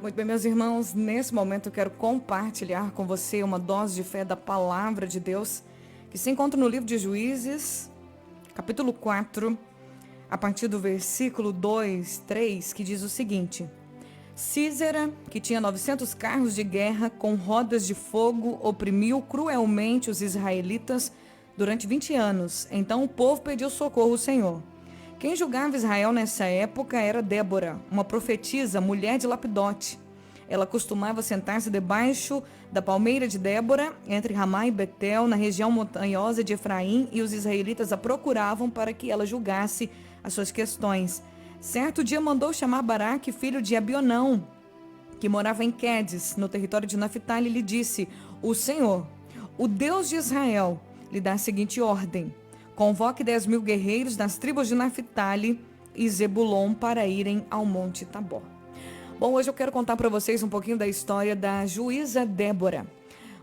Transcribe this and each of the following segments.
Muito bem, meus irmãos, nesse momento eu quero compartilhar com você uma dose de fé da palavra de Deus, que se encontra no livro de Juízes, capítulo 4, a partir do versículo 2, 3, que diz o seguinte: Císera, que tinha 900 carros de guerra com rodas de fogo, oprimiu cruelmente os israelitas durante 20 anos. Então o povo pediu socorro ao Senhor. Quem julgava Israel nessa época era Débora, uma profetisa, mulher de Lapidote. Ela costumava sentar-se debaixo da palmeira de Débora, entre Ramá e Betel, na região montanhosa de Efraim, e os israelitas a procuravam para que ela julgasse as suas questões. Certo dia mandou chamar Baraque, filho de Abionão, que morava em Quedes, no território de Naphtali, e lhe disse: O Senhor, o Deus de Israel, lhe dá a seguinte ordem: convoque 10.000 guerreiros das tribos de Naphtali e Zebulon para irem ao Monte Tabor. Bom, hoje eu quero contar para vocês um pouquinho da história da juíza Débora,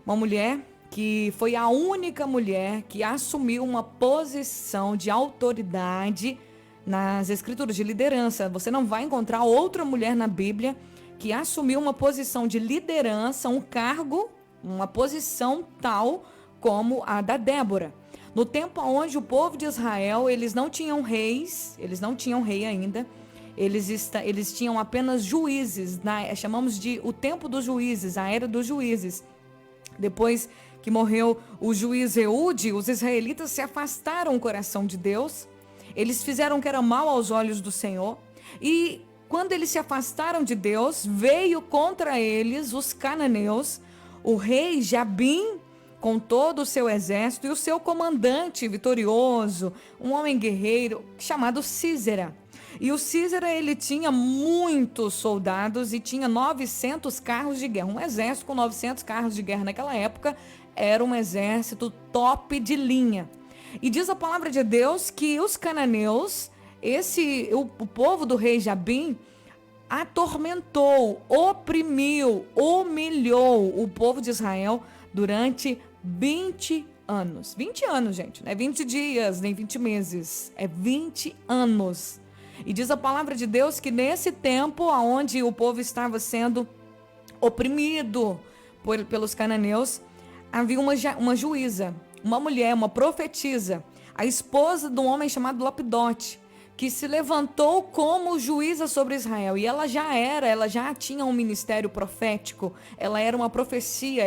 uma mulher que foi a única mulher que assumiu uma posição de autoridade nas escrituras de liderança. Você não vai encontrar outra mulher na Bíblia que assumiu uma posição de liderança, um cargo, uma posição tal como a da Débora. No tempo onde o povo de Israel, eles não tinham reis, eles não tinham rei ainda, eles tinham apenas juízes, chamamos de o tempo dos juízes, a era dos juízes. Depois que morreu o juiz Eude, os israelitas se afastaram do coração de Deus, eles fizeram o que era mal aos olhos do Senhor, e quando eles se afastaram de Deus, veio contra eles os cananeus, o rei Jabim, com todo o seu exército, e o seu comandante vitorioso, um homem guerreiro chamado Císera. E o Císera, ele tinha muitos soldados e tinha 900 carros de guerra. Um exército com 900 carros de guerra naquela época era um exército top de linha. E diz a palavra de Deus que os cananeus, o povo do rei Jabim, atormentou, oprimiu, humilhou o povo de Israel durante 20 anos. 20 anos, gente. Não é 20 dias, nem 20 meses. É 20 anos. E diz a palavra de Deus que nesse tempo onde o povo estava sendo oprimido pelos cananeus, havia uma juíza, uma mulher, uma profetisa, a esposa de um homem chamado Lapidote, que se levantou como juíza sobre Israel. E ela já tinha um ministério profético, ela era uma profecia,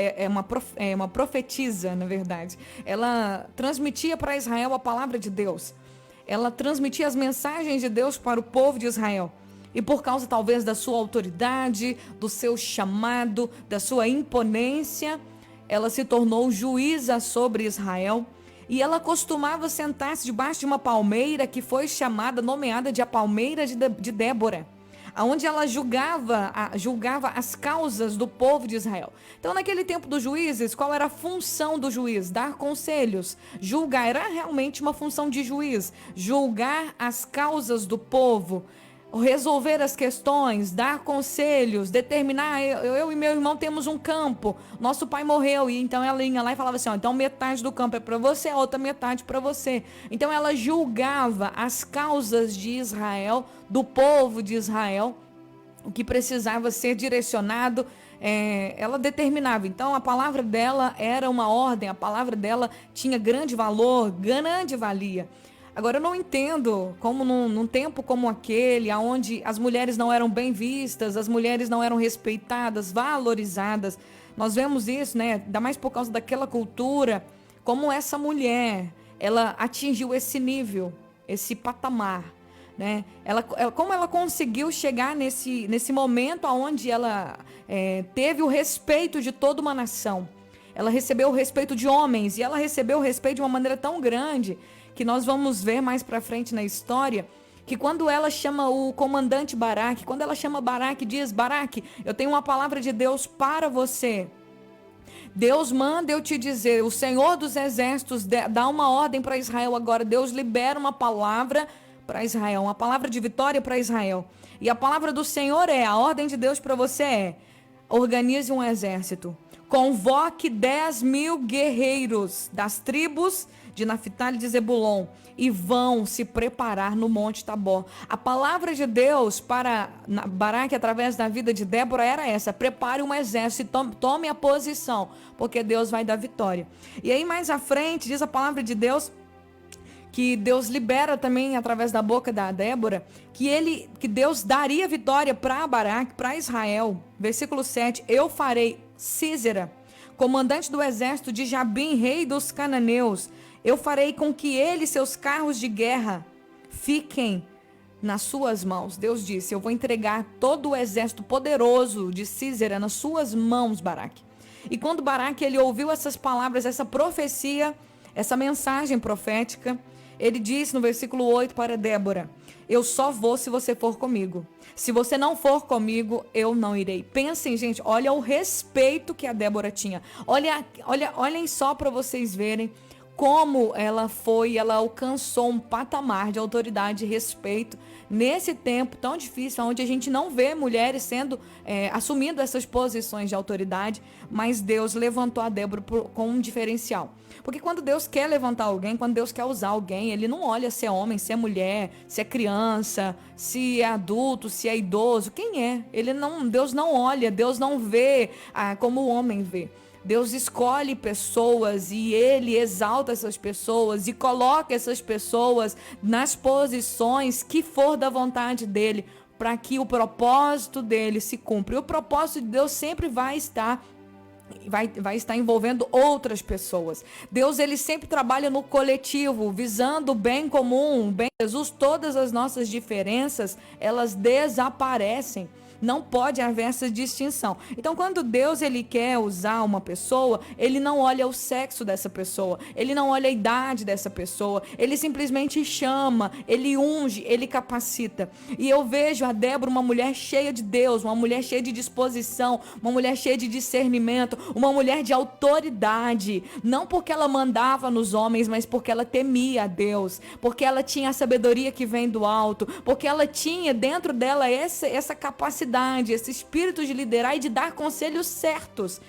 uma profetisa, na verdade. Ela transmitia para Israel a palavra de Deus. Ela transmitia as mensagens de Deus para o povo de Israel. E por causa talvez da sua autoridade, do seu chamado, da sua imponência, ela se tornou juíza sobre Israel. E ela costumava sentar-se debaixo de uma palmeira que foi nomeada de a palmeira de Débora, onde ela julgava as causas do povo de Israel. Então, naquele tempo dos juízes, qual era a função do juiz? Dar conselhos, julgar. Era realmente uma função de juiz, julgar as causas do povo, resolver as questões, dar conselhos, determinar. Eu e meu irmão temos um campo, nosso pai morreu, e então ela ia lá e falava assim: ó, então metade do campo é para você, a outra metade para você. Então ela julgava as causas de Israel, do povo de Israel, o que precisava ser direcionado, ela determinava. Então a palavra dela era uma ordem, a palavra dela tinha grande valor, grande valia. Agora, eu não entendo como num tempo como aquele, onde as mulheres não eram bem vistas, as mulheres não eram respeitadas, valorizadas. Nós vemos isso, né? Ainda mais por causa daquela cultura, como essa mulher, ela atingiu esse nível, esse patamar, né? Como ela conseguiu chegar nesse momento onde ela teve o respeito de toda uma nação. Ela recebeu o respeito de homens, e ela recebeu o respeito de uma maneira tão grande que nós vamos ver mais pra frente na história, que quando ela chama o comandante Baraque, quando ela chama Baraque, diz: Baraque, eu tenho uma palavra de Deus para você. Deus manda eu te dizer, o Senhor dos Exércitos dá uma ordem para Israel agora. Deus libera uma palavra para Israel, uma palavra de vitória para Israel. E a palavra do Senhor a ordem de Deus para você organize um exército. Convoque 10.000 guerreiros das tribos de Naphtali e de Zebulon, e vão se preparar no Monte Tabor. A palavra de Deus para Baraque, através da vida de Débora, era essa: prepare um exército, tome a posição, porque Deus vai dar vitória. E aí mais à frente diz a palavra de Deus que Deus libera também através da boca da Débora, que Deus daria vitória para Baraque, para Israel. Versículo 7: eu farei Sísera, comandante do exército de Jabim, rei dos cananeus, eu farei com que ele e seus carros de guerra fiquem nas suas mãos. Deus disse: eu vou entregar todo o exército poderoso de Sísera nas suas mãos, Baraque. E quando Baraque ele ouviu essas palavras, essa profecia, essa mensagem profética, ele disse no versículo 8 para Débora: eu só vou se você for comigo. Se você não for comigo, eu não irei. Pensem, gente, olha o respeito que a Débora tinha. Olhem só para vocês verem como ela alcançou um patamar de autoridade e respeito nesse tempo tão difícil, onde a gente não vê mulheres assumindo essas posições de autoridade, mas Deus levantou a Débora com um diferencial. Porque quando Deus quer levantar alguém, quando Deus quer usar alguém, Ele não olha se é homem, se é mulher, se é criança, se é adulto, se é idoso, quem é? Deus não olha, Deus não vê como o homem vê. Deus escolhe pessoas e Ele exalta essas pessoas e coloca essas pessoas nas posições que for da vontade dEle, para que o propósito dEle se cumpra. E o propósito de Deus sempre vai estar envolvendo outras pessoas. Deus, ele sempre trabalha no coletivo, visando o bem comum, o bem de Jesus. Todas as nossas diferenças, elas desaparecem. Não pode haver essa distinção. Então, quando Deus ele quer usar uma pessoa, ele não olha o sexo dessa pessoa, ele não olha a idade dessa pessoa, ele simplesmente chama, ele unge, ele capacita. E eu vejo a Débora uma mulher cheia de Deus, uma mulher cheia de disposição, uma mulher cheia de discernimento, uma mulher de autoridade, não porque ela mandava nos homens, mas porque ela temia a Deus, porque ela tinha a sabedoria que vem do alto, porque ela tinha dentro dela essa capacidade, esse espírito de liderar e de dar conselhos certos.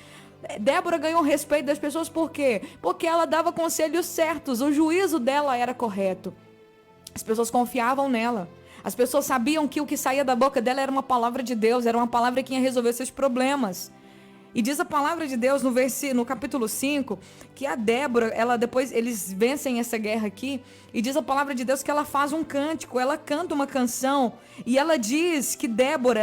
Débora ganhou o respeito das pessoas por quê? Porque ela dava conselhos certos, o juízo dela era correto. As pessoas confiavam nela. As pessoas sabiam que o que saía da boca dela era uma palavra de Deus, era uma palavra que ia resolver seus problemas. E diz a palavra de Deus no capítulo 5, que a Débora, depois eles vencem essa guerra aqui, e diz a palavra de Deus que ela faz um cântico, ela canta uma canção, e ela diz que Débora,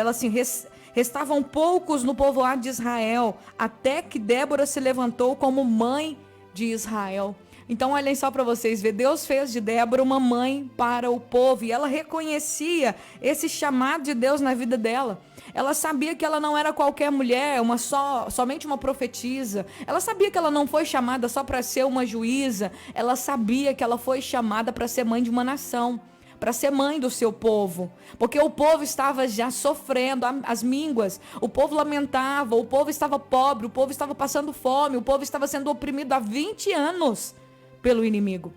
restavam poucos no povoado de Israel, até que Débora se levantou como mãe de Israel. Então olhem só para vocês ver, Deus fez de Débora uma mãe para o povo, e ela reconhecia esse chamado de Deus na vida dela. Ela sabia que ela não era qualquer mulher, somente uma profetisa. Ela sabia que ela não foi chamada só para ser uma juíza. Ela sabia que ela foi chamada para ser mãe de uma nação, para ser mãe do seu povo. Porque o povo estava já sofrendo as mínguas. O povo lamentava, o povo estava pobre, o povo estava passando fome, o povo estava sendo oprimido há 20 anos pelo inimigo.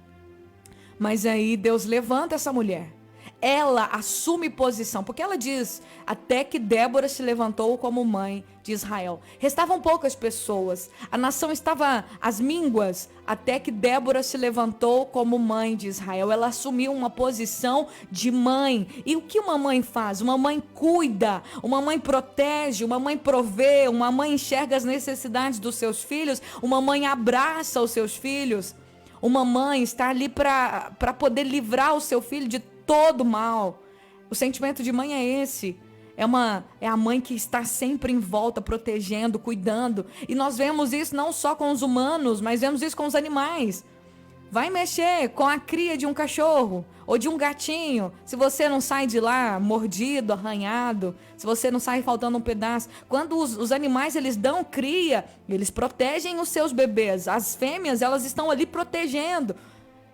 Mas aí Deus levanta essa mulher. Ela assume posição, porque ela diz, até que Débora se levantou como mãe de Israel. Restavam poucas pessoas, a nação estava às mínguas, até que Débora se levantou como mãe de Israel. Ela assumiu uma posição de mãe. E o que uma mãe faz? Uma mãe cuida, uma mãe protege, uma mãe provê, uma mãe enxerga as necessidades dos seus filhos, uma mãe abraça os seus filhos. Uma mãe está ali para poder livrar o seu filho de todo mal. O sentimento de mãe é esse. É a mãe que está sempre em volta, protegendo, cuidando. E nós vemos isso não só com os humanos, mas vemos isso com os animais. Vai mexer com a cria de um cachorro ou de um gatinho. Se você não sai de lá mordido, arranhado, se você não sai faltando um pedaço. Quando os animais eles dão cria, eles protegem os seus bebês. As fêmeas elas estão ali protegendo.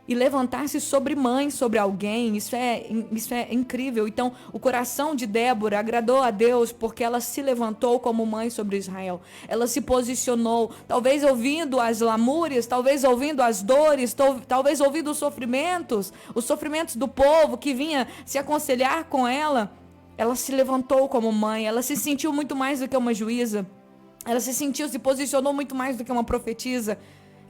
E levantar-se sobre mãe, sobre alguém, isso é incrível. Então, o coração de Débora agradou a Deus porque ela se levantou como mãe sobre Israel. Ela se posicionou, talvez ouvindo as lamúrias, talvez ouvindo as dores, talvez ouvindo os sofrimentos do povo que vinha se aconselhar com ela. Ela se levantou como mãe, ela se sentiu muito mais do que uma juíza. Ela se posicionou muito mais do que uma profetisa.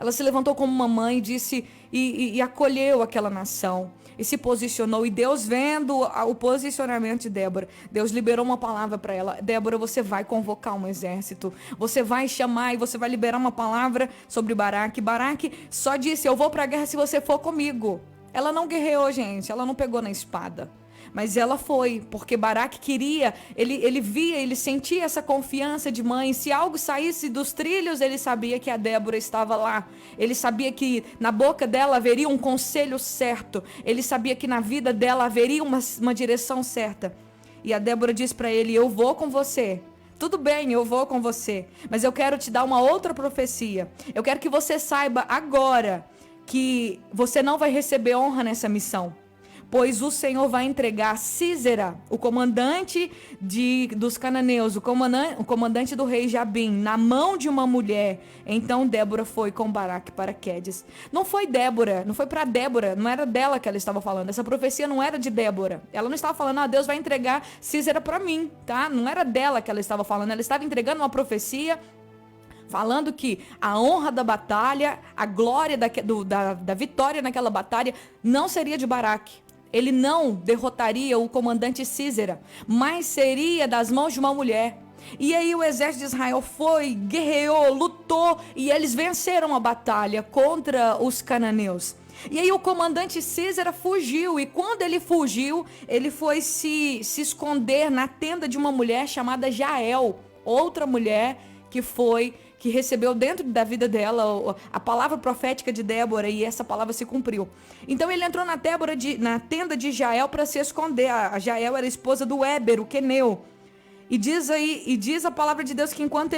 Ela se levantou como uma mãe e disse, e acolheu aquela nação. E se posicionou. E Deus, vendo o posicionamento de Débora, Deus liberou uma palavra para ela. Débora, você vai convocar um exército. Você vai chamar e você vai liberar uma palavra sobre Baraque. Baraque só disse, eu vou para a guerra se você for comigo. Ela não guerreou, gente. Ela não pegou na espada. Mas ela foi, porque Baraque queria, ele via, ele sentia essa confiança de mãe. Se algo saísse dos trilhos, ele sabia que a Débora estava lá. Ele sabia que na boca dela haveria um conselho certo. Ele sabia que na vida dela haveria uma direção certa. E a Débora disse para ele, eu vou com você. Tudo bem, eu vou com você. Mas eu quero te dar uma outra profecia. Eu quero que você saiba agora que você não vai receber honra nessa missão. Pois o Senhor vai entregar Sísera, o comandante dos cananeus, o comandante do rei Jabim, na mão de uma mulher. Então Débora foi com Baraque para Quedes. Não foi Débora, não foi para Débora, não era dela que ela estava falando. Essa profecia não era de Débora. Ela não estava falando, Deus vai entregar Sísera para mim, tá? Não era dela que ela estava falando. Ela estava entregando uma profecia falando que a honra da batalha, a glória da vitória naquela batalha não seria de Baraque. Ele não derrotaria o comandante Sísera, mas seria das mãos de uma mulher. E aí o exército de Israel foi, guerreou, lutou e eles venceram a batalha contra os cananeus. E aí o comandante Sísera fugiu, e quando ele fugiu, ele foi se esconder na tenda de uma mulher chamada Jael, outra mulher que recebeu dentro da vida dela a palavra profética de Débora, e essa palavra se cumpriu. Então ele entrou na tenda de Jael para se esconder. A Jael era esposa do Éber, o queneu. E diz a palavra de Deus que enquanto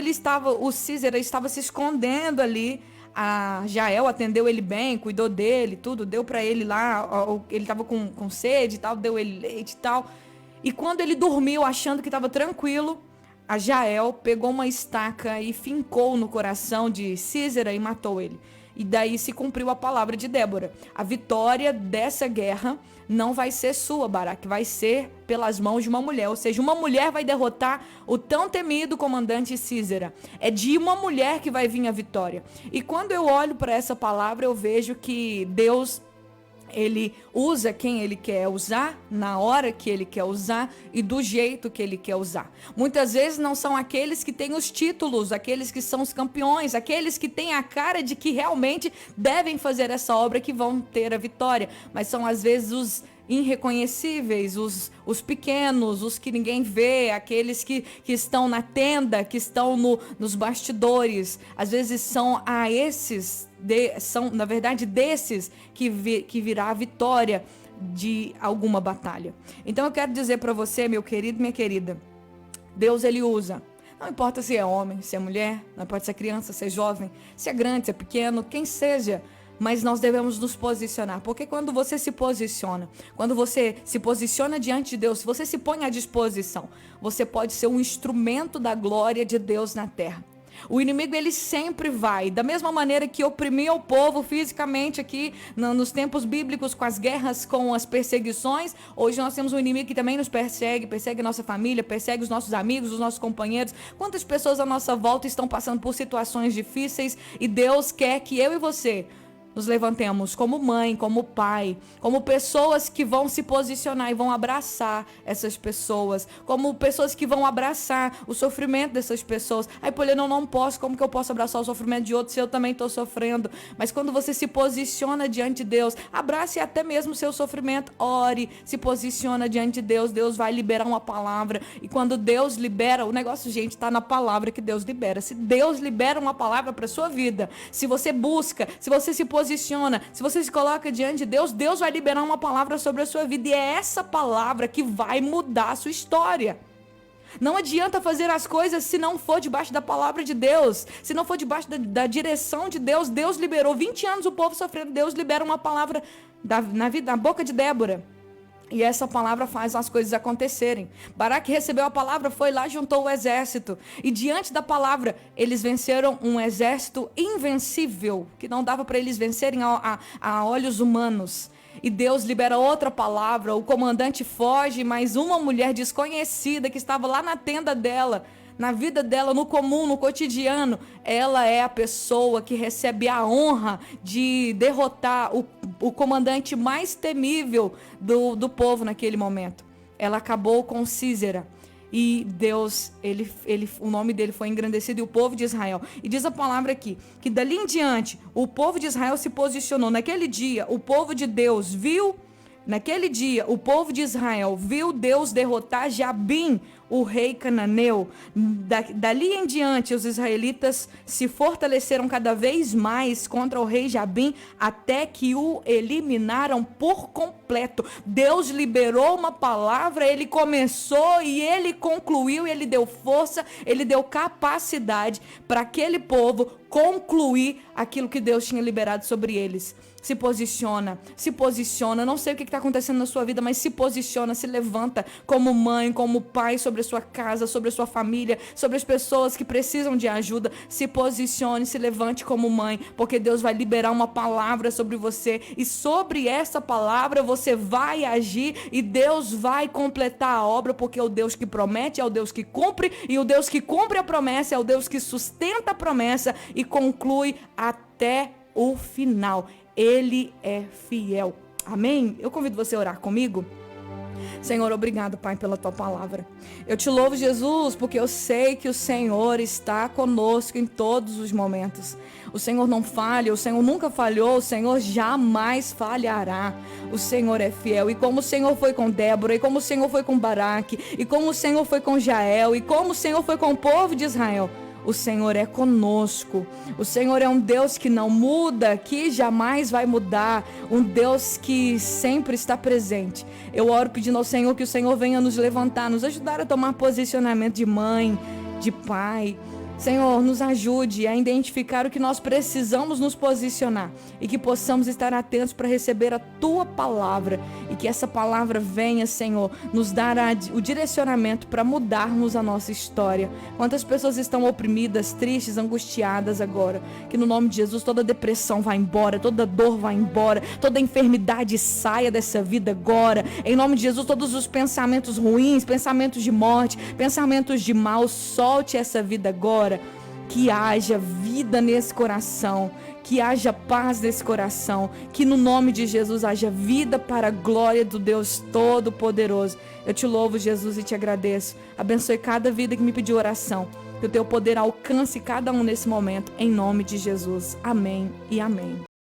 o Sísera estava se escondendo ali, a Jael atendeu ele bem, cuidou dele, tudo, deu para ele lá, ele estava com sede e tal, deu ele leite e tal. E quando ele dormiu achando que estava tranquilo, a Jael pegou uma estaca e fincou no coração de Sísera e matou ele. E daí se cumpriu a palavra de Débora. A vitória dessa guerra não vai ser sua, Baraque, vai ser pelas mãos de uma mulher. Ou seja, uma mulher vai derrotar o tão temido comandante Sísera. É de uma mulher que vai vir a vitória. E quando eu olho para essa palavra, eu vejo que Deus, ele usa quem ele quer usar, na hora que ele quer usar e do jeito que ele quer usar. Muitas vezes não são aqueles que têm os títulos, aqueles que são os campeões, aqueles que têm a cara de que realmente devem fazer essa obra que vão ter a vitória. Mas são às vezes os irreconhecíveis, os pequenos, os que ninguém vê, aqueles que estão na tenda, que estão nos bastidores. Às vezes são são, na verdade, desses que virá a vitória de alguma batalha. Então eu quero dizer para você, meu querido, minha querida, Deus, ele usa. Não importa se é homem, se é mulher, não importa se é criança, se é jovem, se é grande, se é pequeno, quem seja, mas nós devemos nos posicionar, porque quando você se posiciona diante de Deus, se você se põe à disposição, você pode ser um instrumento da glória de Deus na terra. O inimigo, ele sempre vai, da mesma maneira que oprimia o povo fisicamente aqui nos tempos bíblicos, com as guerras, com as perseguições. Hoje nós temos um inimigo que também nos persegue a nossa família, persegue os nossos amigos, os nossos companheiros. Quantas pessoas à nossa volta estão passando por situações difíceis, e Deus quer que eu e você nos levantemos como mãe, como pai, como pessoas que vão se posicionar e vão abraçar essas pessoas, como pessoas que vão abraçar o sofrimento dessas pessoas. Ai, Poliana, eu não posso, como que eu posso abraçar o sofrimento de outros se eu também estou sofrendo? Mas quando você se posiciona diante de Deus, abrace até mesmo o seu sofrimento, ore, se posiciona diante de Deus, Deus vai liberar uma palavra. E quando Deus libera, o negócio, gente, está na palavra que Deus libera. Se Deus libera uma palavra para sua vida, se você busca, se você se posiciona, se você se coloca diante de Deus, Deus vai liberar uma palavra sobre a sua vida, e é essa palavra que vai mudar a sua história. Não adianta fazer as coisas se não for debaixo da palavra de Deus, se não for debaixo da direção de Deus. Deus liberou 20 anos o povo sofrendo, Deus libera uma palavra na boca de Débora. E essa palavra faz as coisas acontecerem. Baraque recebeu a palavra, foi lá, juntou o exército. E diante da palavra, eles venceram um exército invencível, que não dava para eles vencerem a olhos humanos. E Deus libera outra palavra, o comandante foge, mas uma mulher desconhecida que estava lá na tenda dela, na vida dela, no comum, no cotidiano, ela é a pessoa que recebe a honra de derrotar o comandante mais temível do povo naquele momento. Ela acabou com Sísera. E Deus, o nome dele foi engrandecido, e o povo de Israel. E diz a palavra aqui, que dali em diante, o povo de Israel se posicionou. Naquele dia, o povo de Deus viu, naquele dia, o povo de Israel viu Deus derrotar Jabim, o rei cananeu. Dali em diante, os israelitas se fortaleceram cada vez mais contra o rei Jabim, até que o eliminaram por completo. Deus liberou uma palavra, ele começou e ele concluiu, ele deu força, ele deu capacidade para aquele povo concluir aquilo que Deus tinha liberado sobre eles. Se posiciona, não sei o que está acontecendo na sua vida, mas se posiciona, se levanta como mãe, como pai, sobre a sua casa, sobre a sua família, sobre as pessoas que precisam de ajuda. Se posicione, se levante como mãe, porque Deus vai liberar uma palavra sobre você, e sobre essa palavra você vai agir, e Deus vai completar a obra, porque o Deus que promete é o Deus que cumpre, e o Deus que cumpre a promessa é o Deus que sustenta a promessa e conclui até o final. Ele é fiel. Amém? Eu convido você a orar comigo. Senhor, obrigado, Pai, pela tua palavra. Eu te louvo, Jesus, porque eu sei que o Senhor está conosco em todos os momentos. O Senhor não falha, o Senhor nunca falhou, o Senhor jamais falhará. O Senhor é fiel. E como o Senhor foi com Débora, e como o Senhor foi com Baraque, e como o Senhor foi com Jael, e como o Senhor foi com o povo de Israel, o Senhor é conosco. O Senhor é um Deus que não muda, que jamais vai mudar. Um Deus que sempre está presente. Eu oro pedindo ao Senhor que o Senhor venha nos levantar, nos ajudar a tomar posicionamento de mãe, de pai. Senhor, nos ajude a identificar o que nós precisamos nos posicionar, e que possamos estar atentos para receber a tua palavra, e que essa palavra venha, Senhor, nos dar o direcionamento para mudarmos a nossa história. Quantas pessoas estão oprimidas, tristes, angustiadas agora? Que no nome de Jesus toda depressão vá embora, toda dor vá embora, toda enfermidade saia dessa vida agora. Em nome de Jesus, todos os pensamentos ruins, pensamentos de morte, pensamentos de mal, solte essa vida agora. Que haja vida nesse coração, que haja paz nesse coração, que no nome de Jesus haja vida para a glória do Deus Todo-Poderoso. Eu te louvo, Jesus, e te agradeço. Abençoe cada vida que me pediu oração, que o teu poder alcance cada um nesse momento, em nome de Jesus. Amém e amém.